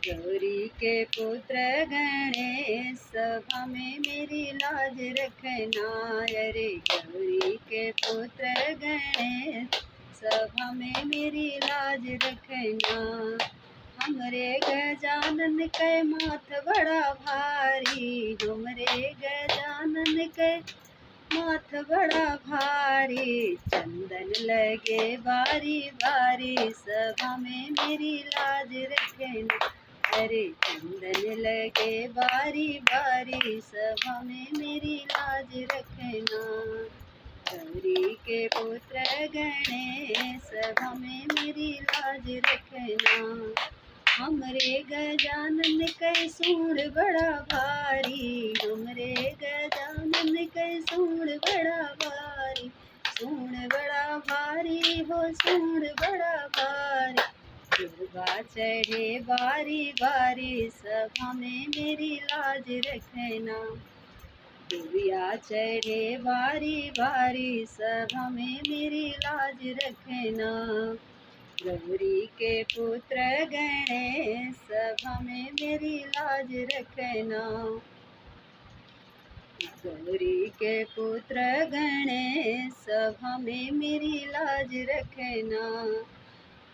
गौरी के पुत्र गणेश सभा में मेरी लाज रखना। अरे गौरी के पुत्र गणेश सभा में मेरी लाज रखना। हमरे गजानन के माथ बड़ा भारी, हमरे गजानन के माथ बड़ा भारी। चंदन लगे बारी बारी सभा में मेरी लाज रखना। अरे चंदन लगे बारी बारी सभा में मेरी लाज रखना। गौरी के पुत्र गणेश सभा में मेरी लाज रखना। हमरे गजानन के सूंड बड़ा भारी, हमरे गजानन के सूंड बड़ा भारी। सूंड बड़ा भारी हो सूंड बड़ा भारी। दुर्गा चढ़े बारी बारी सभा में मेरी लाज रखना। दुर्गा चढ़े बारी बारी सभा में मेरी लाज रखना। गौरी के पुत्र गणेश सभा में मेरी लाज रखना। गौरी के पुत्र गणेश सभा में मेरी लाज रखना।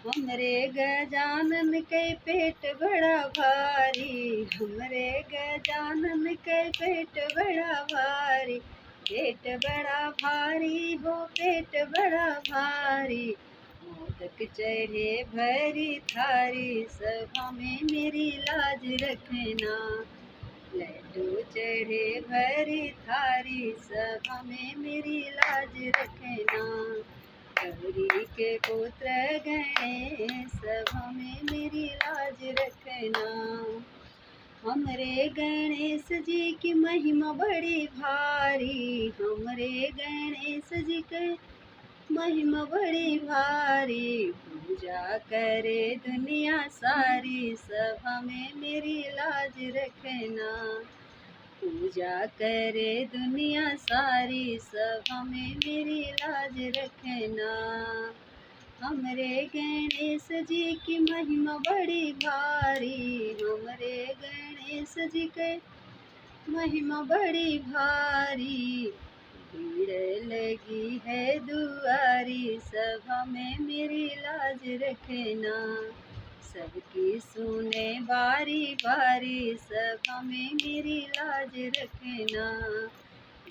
हमरे गजानन के पेट बड़ा भारी, हमरे गजानन के पेट बड़ा भारी। पेट बड़ा भारी हो पेट बड़ा भारी। मोदक चढ़े भरी थारी सभा में मेरी लाज रखना। लड्डू चढ़े भरी थारी सभा में मेरी लाज रखना। गौरी के पुत्र गणेश सभा में मेरी लाज रखना। हमरे गणेश जी की महिमा बड़ी भारी, हमरे गणेश जी के महिमा बड़ी भारी। पूजा करे दुनिया सारी सभा में मेरी लाज रखना। पूजा करे दुनिया सारी सभा में मेरी लाज रखना। हमरे गणेश जी की महिमा बड़ी भारी, हमरे गणेश जी के महिमा बड़ी भारी। भीड़ लगी है दुआरी सभा में मेरी लाज रखना। सबकी सुने बारी बारी सभा में मेरी लाज रखना।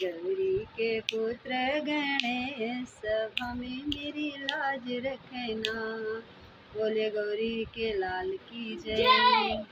गौरी के पुत्र गणेश सभा में मेरी लाज रखना। बोले गौरी के लाल की जय।